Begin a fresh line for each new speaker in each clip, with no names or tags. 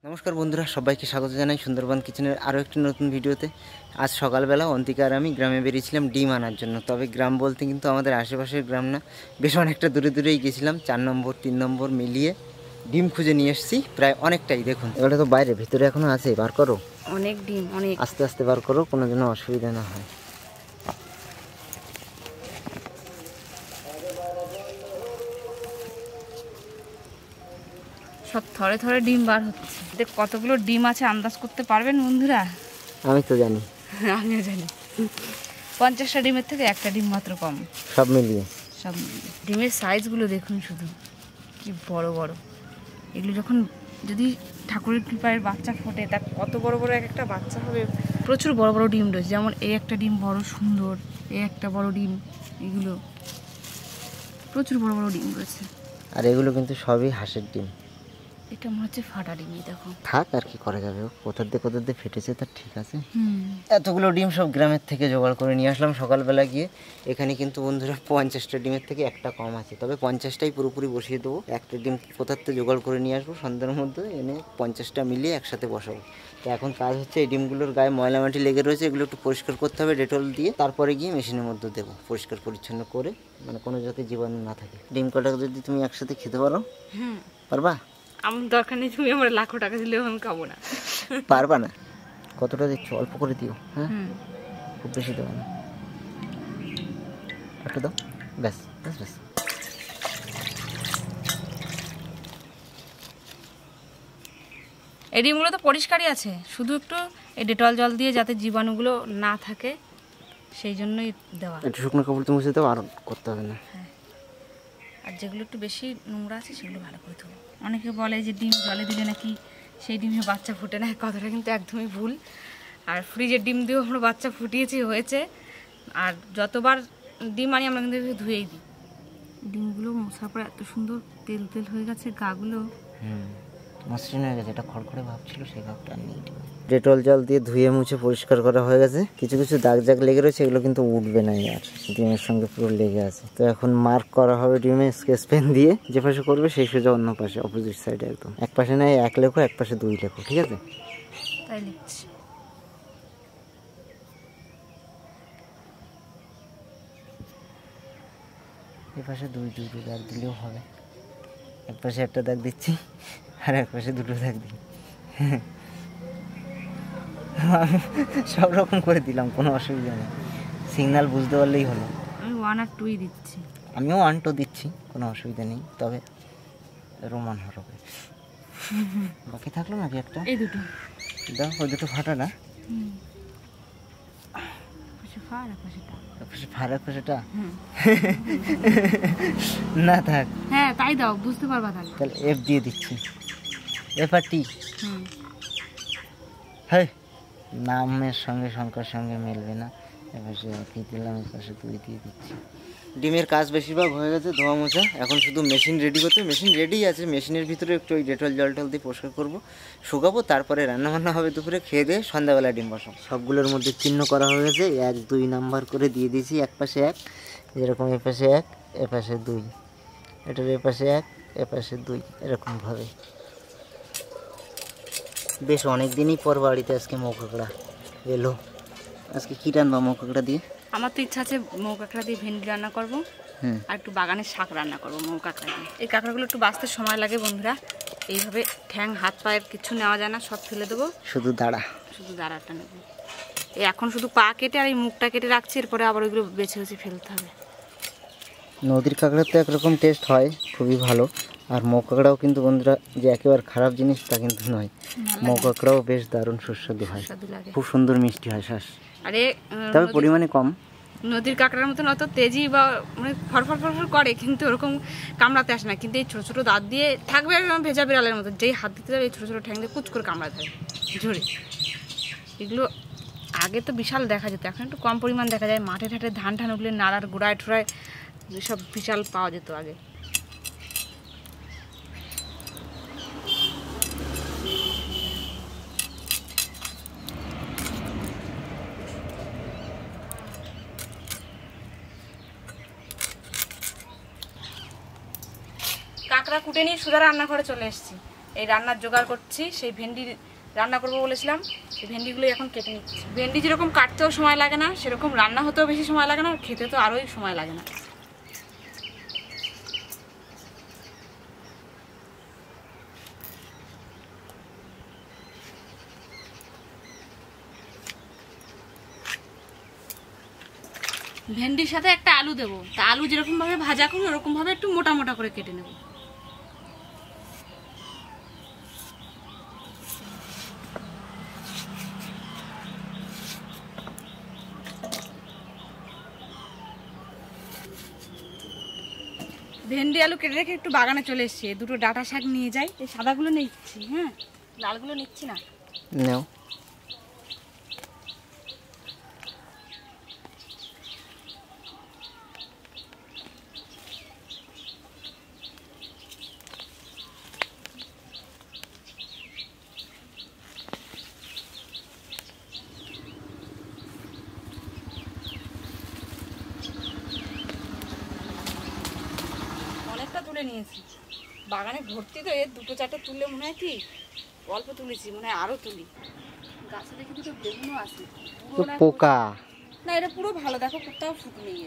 নমস্কার বন্ধুরা, সবাইকে স্বাগত জানাই সুন্দরবন কিচেনের আরও একটি নতুন ভিডিওতে। আজ সকালবেলা অন্তিকা আর আমি গ্রামে বেরিয়েছিলাম ডিম আনার জন্য। তবে গ্রাম বলতে কিন্তু আমাদের আশেপাশের গ্রাম না, বেশ অনেকটা দূরে দূরেই গেছিলাম। 4 নম্বর 3 নম্বর মিলিয়ে ডিম খুঁজে নিয়ে এসেছি, প্রায় অনেকটাই। দেখুন এগুলো তো বাইরে, ভিতরে এখনও আছে, বার করো।
অনেক ডিম, অনেক।
আস্তে আস্তে বার করো, কোনো যেন অসুবিধা না হয়।
সব থরে থরে ডিম বার হচ্ছে। দেখ কতগুলো ডিম আছে আন্দাজ করতে পারবেন বন্ধুরা?
আমি তো জানি,
আমিও জানি। 50টা ডিমের থেকে একটা ডিম মাত্র কম,
সব মিলিয়ে।
সব ডিমের সাইজগুলো দেখুন শুধু, কি বড় বড়। এগুলো যখন যদি ঠাকুরের কৃপায় বাচ্চা ফোটে, তা কত বড় বড় এক একটা বাচ্চা হবে। প্রচুর বড় বড় ডিম রয়েছে, যেমন এই একটা ডিম বড় সুন্দর, এই একটা বড় ডিম, এগুলো প্রচুর বড় বড় ডিম রয়েছে।
আর এগুলো কিন্তু সবই হাঁসের ডিম।
এটা মনে হচ্ছে ফাটা ডিম, দেখো।
থাক, আর কি করা যাবে, কোথার দিয়ে ফেটেছে, তার ঠিক আছে। এতগুলো ডিম সব গ্রামের থেকে জোগাড় করে নিয়ে আসলাম সকালবেলা গিয়ে। এখানে কিন্তু বন্ধুরা 50টা ডিমের থেকে একটা কম আছে, তবে 50টাই পুরোপুরি বসিয়ে দেবো। একটা ডিম কোথার থেকে জোগাড় করে নিয়ে আসবো, সন্ধ্যার মধ্যে এনে 50টা মিলিয়ে একসাথে বসাবো। তো এখন কাজ হচ্ছে, এই ডিমগুলোর গায়ে ময়লা মাটি লেগে রয়েছে, এগুলো একটু পরিষ্কার করতে হবে ডেটল দিয়ে। তারপরে গিয়ে মেশিনের মধ্যে দেবো, পরিষ্কার পরিচ্ছন্ন করে, মানে কোনো যাতে জীবাণু না থাকে। ডিম কটা যদি তুমি একসাথে খেতে পারো, পারবা?
আমার দরকার নেই, তুমি আমার লাখো টাকা দিলেও আমি খাবো না।
পারবা না? কতটা দিচ্ছ? অল্প করে দিও, হ্যাঁ, খুব বেশি দেবো না, একটু দাও, ব্যাস ব্যাস ব্যাস।
এই ডিমগুলো তো পরিষ্কারই আছে, শুধু একটু এই ডেটল জল দিয়ে যাতে জীবাণুগুলো না থাকে সেই জন্যই দেওয়া।
একটু শুকনো কাপড় তো মুছে দাও, আর করতে হবে না।
হ্যাঁ, আর যেগুলো একটু বেশি নোংরা আছে সেগুলো ভালো করে ধোবো। অনেকে বলে যে ডিম জলে দিলে নাকি সেই ডিমে বাচ্চা ফুটে না, কথাটা কিন্তু একদমই ভুল। আর ফ্রিজের ডিম দিয়েও আমরা বাচ্চা ফুটিয়েছি, হয়েছে। আর যতবার ডিম আনি আমরা কিন্তু ধুয়েই দিই। ডিমগুলো মশার পরে এত সুন্দর তেল তেল হয়ে গেছে গাগুলো,
মসৃণ হয়ে গেছে। এটা খড়খড়ে ভাব ছিল, সেই ভাবটা নেই। ডেটল জল দিয়ে ধুয়ে মুছে পরিষ্কার করা হয়ে গেছে। কিছু কিছু দাগ দাগ লেগে রয়েছে, এগুলো কিন্তু উঠবে না, আর ডিমের সঙ্গে পুরো লেগে আছে। তো এখন মার্ক করা হবে ডিমে স্কেচ পেন দিয়ে। যে পাশে করবে সেই সোজা অন্য পাশে, অপোজিট সাইডে একদম। এক পাশে নয় 1 লেখো, এক পাশে 2 লেখো, ঠিক আছে?
তাই লিখছি।
এই পাশে 2 দাগ দিলেও হবে। এক পাশে একটা দাগ দিচ্ছি, আর এক পাশে 2 দাগ দিই। সব রকম করে দিলাম, কোনো অসুবিধা নেই। সিগন্যাল বুঝতে পারলেই হলো।
আমি 1 আর 2 দিচ্ছি।
আমিও 1 2 দিচ্ছি, কোনো অসুবিধা নেই, তবে রোমান হবে। বাকি থাকলো নাকি একটা?
এই দুটো
দাও, ওই দুটো ফাটা না? না থাক,
হ্যাঁ তাই দাও, বুঝতে পারবা।
তাহলে এফ দিয়ে দিচ্ছি, এফ আর টি। হ্যাঁ, নামের সঙ্গে সংখ্যার সঙ্গে মিলবে না। এপাশে 1 দিলাম, এপাশে 2 দিয়ে দিচ্ছি। ডিমের কাজ বেশিরভাগ হয়ে গেছে, ধোয়া মোছা। এখন শুধু মেশিন রেডি করতে। মেশিন রেডি আছে, মেশিনের ভিতরে একটু ওই ডেটল জল টল দিয়ে পরিষ্কার করবো, শুকাবো, তারপরে রান্নাবান্না হবে দুপুরে। খেয়ে দিয়ে সন্ধ্যাবেলা ডিম বসাবো। সবগুলোর মধ্যে চিহ্ন করা হয়ে গেছে, 1 2 নাম্বার করে দিয়ে দিয়েছি। এক পাশে 1, যেরকম এপাশে 1, এপাশে 2, এটার এপাশে 1, এপাশে 2, এরকমভাবে। বেশ অনেক দিনই পর বাড়িতে আজকে মৌ কাঁকড়া এলো। আজকে কী রান্না মৌ কাঁকড়া দিয়ে?
আমার তো ইচ্ছা আছে মৌ কাঁকড়া দিয়ে ভেন্ডি রান্না করবো, আর একটু বাগানের শাক রান্না করবো মৌ কাঁকড়া দিয়ে। এই কাঁকড়াগুলো একটু বাঁচতে সময় লাগে বন্ধুরা। এইভাবে ঠ্যাং হাত পায়ের কিছু নেওয়া যায় না, সব ফেলে দেবো,
শুধু
দাঁড়াটা নেবো। এই এখন শুধু পা কেটে আর এই মুখটা কেটে রাখছি, এরপরে আবার ওইগুলো বেছে বেছে ফেলতে হবে।
নদীর কাঁকড়া তো একরকম টেস্ট হয়, খুবই ভালো। আর মৌ কাঁকড়াও কিন্তু বন্ধুরা যে একেবারে খারাপ জিনিস তা কিন্তু নয়। মৌ কাঁকড়াও বেশ দারুণ সুস্বাদু হয়, খুব সুন্দর মিষ্টি হয় শ্বাস।
আরে
তবে পরিমাণে কম।
নদীর কাঁকড়ার মতন অত তেজি বা মানে ফরফর ফরফর করে, কিন্তু ওরকম কামড়াতে আসে না। কিন্তু এই ছোটো ছোটো দাঁত দিয়ে থাকবে ভেজা বিড়ালের মতো, যেই হাত দিতে যাবে এই ছোটো ছোটো ঠ্যাং দিয়ে কুচ করে কামড়াতে হবে ঝরে। এগুলো আগে তো বিশাল দেখা যেত, এখন একটু কম পরিমাণ দেখা যায়। মাঠে ঠাঠে ধান ঠান উঠলে নাড়ার গোড়ায় ঠোড়ায় সব বিশাল পাওয়া যেত আগে। কাঁকড়া কুটে নিয়ে সোজা রান্নাঘরে চলে এসেছি। এই রান্নার জোগাড় করছি। সেই ভেন্ডি রান্না করবো বলেছিলাম, সেই ভেন্ডিগুলো এখন কেটে নিচ্ছি। ভেন্ডি যেরকম কাটতেও সময় লাগে না, সেরকম রান্না হতেও বেশি সময় লাগে না, আর খেতে তো আরোই সময় লাগে না। ভেন্ডির সাথে একটা আলু দেবো, তা আলু যেরকমভাবে ভাজা করি ওরকমভাবে একটু মোটা মোটা করে কেটে নেব। ভেন্ডি আলু কেটে রেখে একটু বাগানে চলে এসেছি, দুটো ডাঁটা শাক নিয়ে যাই। এই সাদাগুলো নিচ্ছি, হ্যাঁ, লালগুলো নিচ্ছি না।
নাও।
অনেকটা তুলে নিয়েছি, বাগানে ভর্তি তো, এর দুটো চারটে তুললে মনে হয় কি অল্প তুলেছি, মনে হয় আরো তুলি। গাছে দেখি দুটো বেগুনও আছে,
তো পোকা
না এটা পুরো ভালো, দেখো কোথাও ফুট নেই।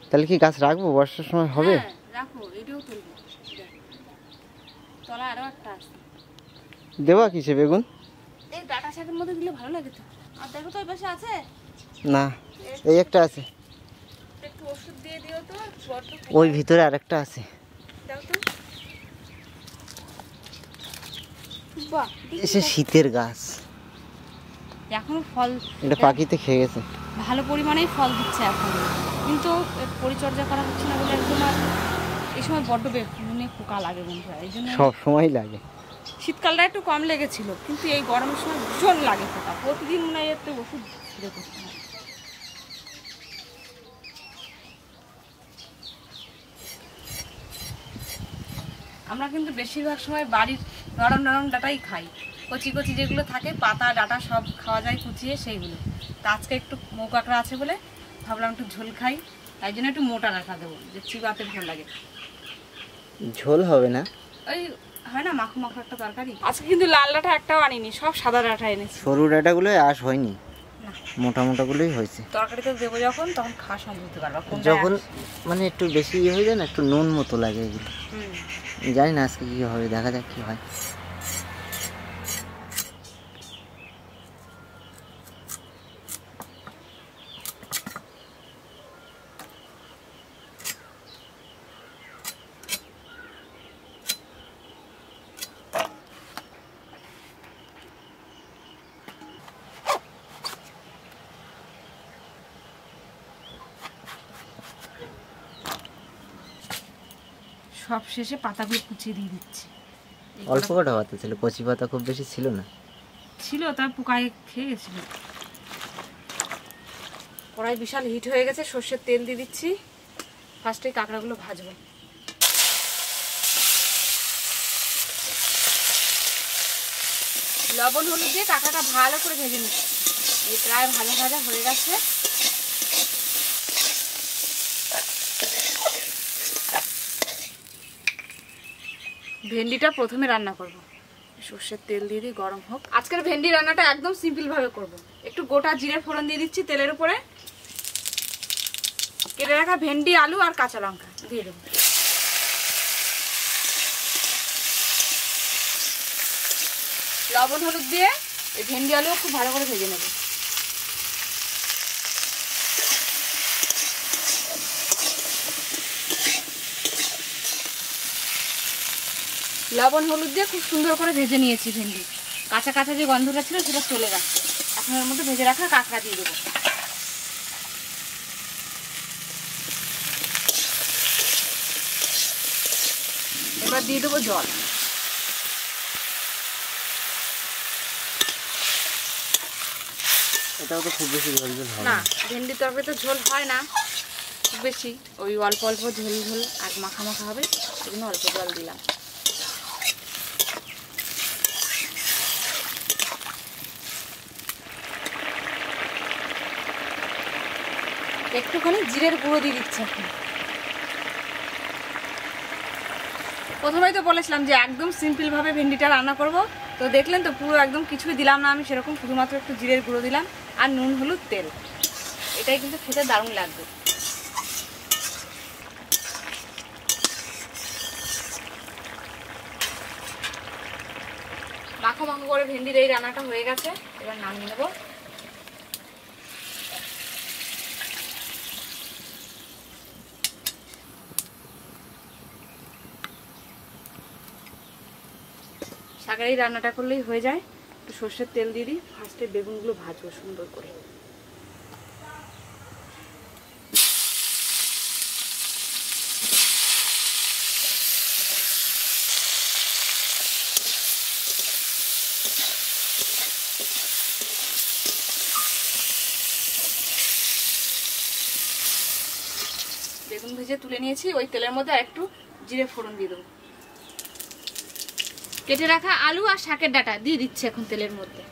তাহলে কি গাছ রাখবো, বর্ষার সময় হবে?
হ্যাঁ রাখো, এটাও তুলবো। তলা আরো একটা আছে,
দেওয়া কিসে বেগুন?
এই ডাটা শাকের মধ্যে দিলে ভালো লাগে তো। আর দেখো তো ওই পাশে আছে
না, এই একটা আছে,
একটু ওষুধ দিয়ে দিও তো।
ওই ভিতরে আরেকটা আছে।
দাও তো। বাহ,
এসে শীতের গাছ,
এখনো ফল,
এটা পাখিতে খেয়ে গেছে,
ভালো পরিমাণেই ফল দিচ্ছে এখন, কিন্তু এর পরিচর্যা করা হচ্ছে না বলে একদম। আর এই সময় বড্ড বেগুনে পোকা লাগে বন্ধুরা, এই জন্য
সব সময় লাগে।
শীতকালটা একটু কম লেগেছিল, কিন্তু এই গরমের সময় ভীষণ লাগে পোকা, প্রতিদিন মনে হয় একটু ওষুধ স্প্রে করতে হয়। আমরা কিন্তু বেশিরভাগ সময় বাড়ির নরম নরম ডাটাই খাই, কচি কচি যেগুলো থাকে পাতা ডাটা সব খাওয়া যায় কুচিয়ে, সেইগুলো। তা আজকে একটু মৌকাকড়া আছে বলে ভাবলাম একটু ঝোল খাই, তাই জন্য একটু মোটা ডাটা দেবো, যে চিবাতে ভালো লাগে।
ঝোল হবে না,
ওই হয় না মাখো মাখো একটা তরকারি। আজকে কিন্তু লাল ডাটা একটাও আনিনি, সব সাদা ডাটা এনেছি।
সরু ডাটাগুলো আঁশ হয়নি, মোটা মোটাগুলোই হয়েছে।
তরকারিতে দেবো যখন, তখন খাওয়া সময় বুঝতে পারবা
যখন মানে একটু বেশি ইয়ে হয়ে যায় না, একটু নুন মতো লাগে এগুলো। জানি না আজকে কি হবে, দেখা যাক কি হয়।
সব শেষে পাতাগুলো কুচিয়ে দিয়ে দিচ্ছি।
অল্প কটা পাতা ছিল, কচি পাতা খুব বেশি ছিল না,
ছিল, তার পোকায় খেয়ে গেছিল। কড়াই বিশাল হিট হয়ে গেছে, সর্ষের তেল দিয়ে দিচ্ছি। ফার্স্টে কাঁকড়াগুলো ভাজবো। লবণ হলুদ দিয়ে কাঁকড়াটা ভালো করে ভেজে নিচ্ছি। এই প্রায় ভাজা ভাজা হয়ে গেছে। ভেন্ডিটা প্রথমে রান্না করব, সর্ষের তেল দিয়ে দিই, গরম হোক। আজকের ভেন্ডি রান্নাটা একদম সিম্পল ভাবে করব। একটু গোটা জিরে ফোড়ন দিয়ে দিচ্ছি তেলের উপরে। কেটে রাখা ভেন্ডি, আলু আর কাঁচা লঙ্কা দিয়ে দেবো। লবণ হলুদ দিয়ে এই ভেন্ডি আলু খুব ভালো করে ভেজে নেব। লবণ হলুদ দিয়ে খুব সুন্দর করে ভেজে নিয়েছি ভেন্ডি। কাঁচা কাঁচা যে গন্ধটা ছিল সেটা চলে গেছে। এখন এর মধ্যে ভেজে রাখা কাঁকড়া দিয়ে দেবো। এবার দিয়ে দেবো জল।
এটাও তো খুব বেশি ঝোল ঝোল হয়
না, ভেন্ডি তরকারি তো ঝোল হয় না খুব বেশি, ওই অল্প অল্প ঝোল ঝোল আর মাখা মাখা হবে, সেজন্য অল্প জল দিলাম। একটুখানি জিরের গুঁড়ো দিয়ে দিচ্ছি এখন। প্রথমেই তো বলেছিলাম যে একদম সিম্পলভাবে ভেন্ডিটা রান্না করব। তো দেখলেন তো পুরো একদম কিছুই দিলাম না আমি সেরকম, শুধুমাত্র একটু জিরের গুঁড়ো দিলাম আর নুন হলুদ তেল। এটাই কিন্তু খেতে দারুণ লাগবে। মাখো মাখো করে ভেন্ডির এই রান্নাটা হয়ে গেছে, এবার নামিয়ে নেবো। শাকের এই রান্নাটা করলেই হয়ে যায়। একটু সর্ষের তেল দিয়ে দিই, ফার্স্টে বেগুনগুলো ভাজবো সুন্দর করে। বেগুন ভেজে তুলে নিয়েছি, ওই তেলের মধ্যে একটু জিরে ফোড়ন দিয়ে দেবো। কেটে রাখা আলু আর শাকের ডাঁটা দিয়ে দিচ্ছি এখন তেলের মধ্যে।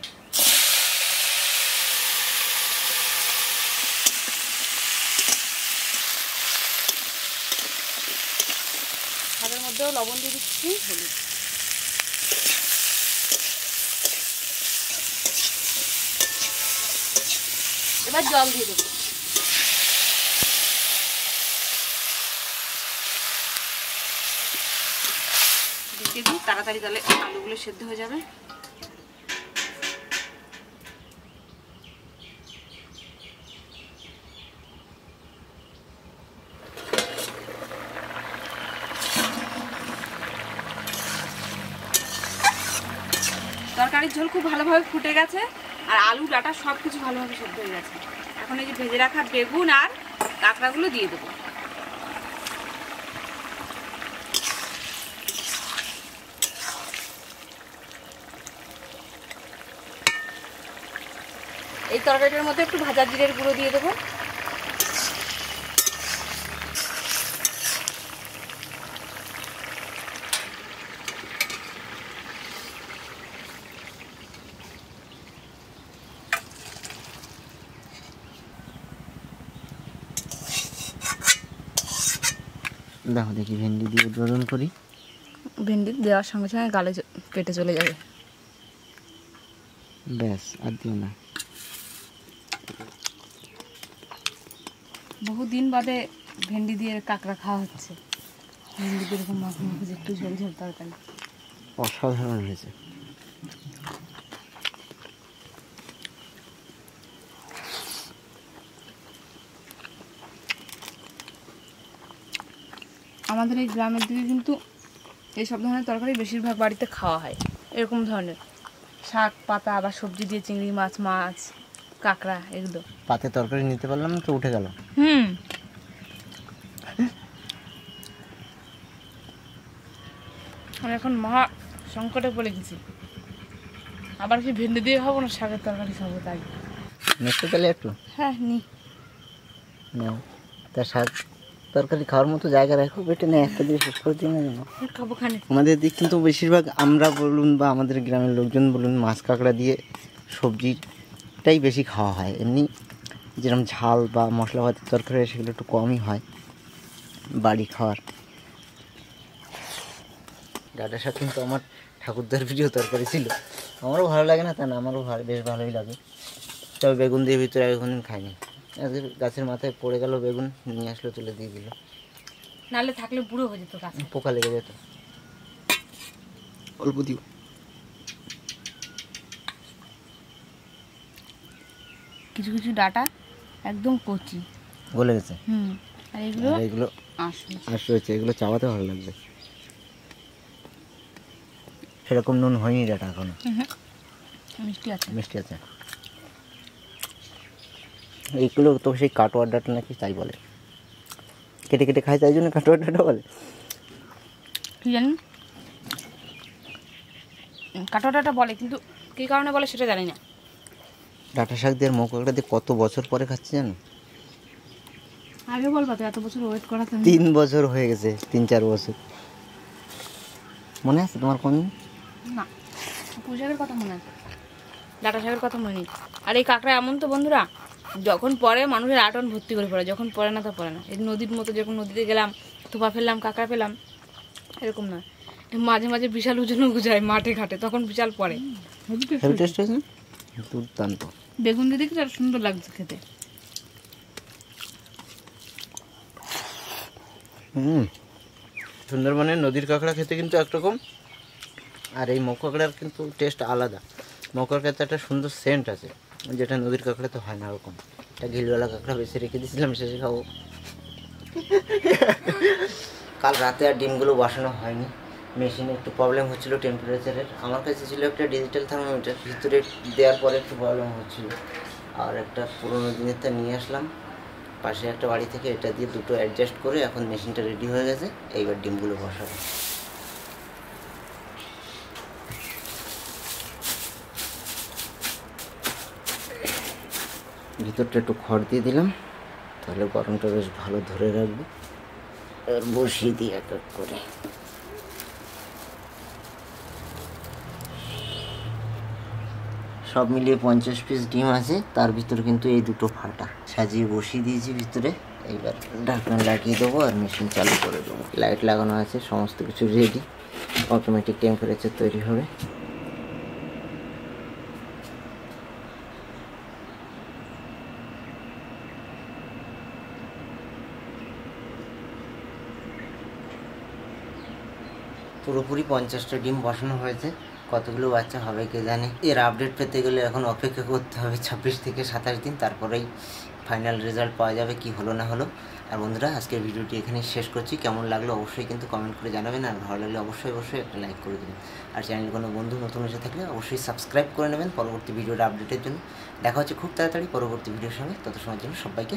শাকের মধ্যেও লবণ দিয়ে দিচ্ছি, হলুদ। এবার জল দিয়ে দেবো। ঢেকে দিই, তাড়াতাড়ি তাহলে আলুগুলো সেদ্ধ হয়ে যাবে। তরকারির ঝোল খুব ভালোভাবে ফুটে গেছে আর আলু ডাঁটা সব কিছু ভালোভাবে সেদ্ধ হয়ে গেছে। এখন এই যে ভেজে রাখা বেগুন আর কাঁকড়াগুলো দিয়ে দেবো। এই তরকারিটার মধ্যে একটু ভাজা জিরের গুঁড়ো দিয়ে দেবো।
দেখো দেখি ভেন্ডি দিয়ে উদ্বোধন করি।
ভেন্ডি দেওয়ার সঙ্গে সঙ্গে গালে পেটে চলে যাবে।
ব্যাস, আর দিও না।
বহুদিন বাদে ভেন্ডি দিয়ে কাঁকড়া খাওয়া হচ্ছে। ভেন্ডি দিয়ে এরকম মাখো মাখো একটু ঝোল ঝোল তরকারি
অসাধারণ হয়েছে।
আমাদের এই গ্রামের দিকে কিন্তু এইসব ধরনের তরকারি বেশিরভাগ বাড়িতে খাওয়া হয়। এরকম ধরনের শাক পাতা বা সবজি দিয়ে চিংড়ি মাছ, মাছ, কাঁকড়া এগুলো।
পাতে তরকারি নিতে পারলাম তো উঠে গেল।
আমি এখন মহা সংকটে পড়ে গেছি। আবার কি ভেন্ডি দিয়ে খাবো না শাকের তরকারি খাবো? তাই
নিতে পেলে একটু
হ্যাঁ নি
নাও। তা শাক তরকারি খাওয়ার মতো জায়গা রাখো, বেটে নেই একটা দিয়ে শেষ করে দিই না যেন।
খাবো খানি।
আমাদের দিক কিন্তু বেশিরভাগ আমরা বলুন বা আমাদের গ্রামের লোকজন বলুন, মাছ কাঁকড়া দিয়ে সবজিটাই বেশি খাওয়া হয়। এমনি যেরকম ঝাল বা মশলাপাতির তরকারি সেগুলো একটু কমই হয় বাড়ি খাওয়ার। ডাঁটা শাক কিন্তু আমার ঠাকুরদার প্রিয় তরকারি ছিল। আমারও ভালো লাগে না তা না, আমারও বেশ ভালোই লাগে। তবে বেগুন দিয়ে ভিতরে আগে কোনদিন খাইনি। আজকে গাছের মাথায় পড়ে গেল বেগুন, নিয়ে আসলো, তুলে দিয়ে দিল।
নাহলে থাকলে বুড়ো হয়ে যেত গাছ,
পোকা লেগে যেত। অল্প দিও।
কিছু কিছু ডাটা একদম কচি
গলে গেছে।
আর এগুলো
এগুলো আঁশ রয়েছে, এগুলো চাবাতে ভালো লাগবে। সেরকম নুন হয়নি ডাটা এখনো।
মিষ্টি আছে,
মিষ্টি আছে। এইগুলো তো সেই কাটোয়ার ডাটা নাকি তাই বলে, কেটে কেটে খায় তাই জন্য কাটোয়ার ডাটা বলে।
কি জানি কাটোয়া ডাটা বলে, কিন্তু কী কারণে বলে সেটা জানি না।
ডাটা শাক দিয়ে মুখ কাঁকড়া দিয়ে কত বছর পরে খাচ্ছি জানো?
আগে বলবা তো, এত বছর ওয়েট করা।
3 বছর হয়ে গেছে, 3-4 বছর। মনে আছে তোমার কোন?
না, পুঁই শাকের কথা মনে আছে, ডাটা শাকের কথা মনে নেই। আর এই কাঁকড়া এমন তো বন্ধুরা, যখন পরে মানুষের আটন ভর্তি করে পড়ে, যখন পড়ে না তা পড়ে না। এই নদীর মতো যখন নদীতে গেলাম, থোপা ফেললাম, কাঁকড়া পেলাম, এরকম নয়। মাঝে মাঝে বিশাল ওজনও গুজায় মাঠে ঘাটে, তখন বিশাল পড়ে।
হেভি টেস্ট হয়েছে, দুর্দান্ত।
বেগুন দিয়ে দেখি আর সুন্দর লাগছে খেতে।
সুন্দরবনের নদীর কাঁকড়া খেতে কিন্তু একরকম, আর এই মৌ কাঁকড়ার কিন্তু টেস্ট আলাদা। মৌ কাঁকড়াতে একটা সুন্দর সেন্ট আছে, যেটা নদীর কাঁকড়াতে হয় না। ওরকম একটা ঘিলওয়ালা কাঁকড়া বেশি রেখে দিয়েছিলাম, শেষে খাবো। কাল রাতে আর ডিমগুলো বসানো হয়নি, মেশিনে একটু প্রবলেম হচ্ছিলো টেম্পারেচারের। আমার কাছে ছিল একটা ডিজিটাল থার্মোমিটার, ভিতরে দেওয়ার পরে একটু প্রবলেম হচ্ছিলো। আর একটা পুরোনো দিনেরটা নিয়ে আসলাম পাশে একটা বাড়ি থেকে, এটা দিয়ে দুটো অ্যাডজাস্ট করে এখন মেশিনটা রেডি হয়ে গেছে। এইবার ডিমগুলো বসাবো। ভিতরটা একটু খড় দিয়ে দিলাম, তাহলে গরমটা বেশ ভালো ধরে রাখবে। আর বসিয়ে দিই এক এক করে। সব মিলিয়ে 50 পিস ডিম আছে, তার ভিতরে কিন্তু এই দুটো ফাটা সাজিয়ে বসিয়ে দিয়েছি ভিতরে। এইবার ঢাকনা লাগিয়ে দেবো আর মেশিন চালু করে দেবো। লাইট লাগানো আছে, সমস্ত কিছু রেডি, অটোমেটিক টেম্পারেচার তৈরি হবে। পুরোপুরি 50টা ডিম বসানো হয়েছে। কতগুলো বাচ্চা হবে কে জানে। এর আপডেট পেতে গেলে এখন অপেক্ষা করতে হবে 26 থেকে 27 দিন, তারপরেই ফাইনাল রেজাল্ট পাওয়া যাবে কি হলো না হলো। আর বন্ধুরা, আজকের ভিডিওটি এখানেই শেষ করছি। কেমন লাগলো অবশ্যই কিন্তু কমেন্ট করে জানাবেন, আর ভালো লাগলে অবশ্যই একটা লাইক করে দেবেন। আর চ্যানেল কোনো বন্ধু নতুন এসে থাকলে অবশ্যই সাবস্ক্রাইব করে নেবেন পরবর্তী ভিডিওর আপডেটের জন্য। দেখা হচ্ছে খুব তাড়াতাড়ি পরবর্তী ভিডিওর সঙ্গে। তত সময়ের জন্য সবাইকে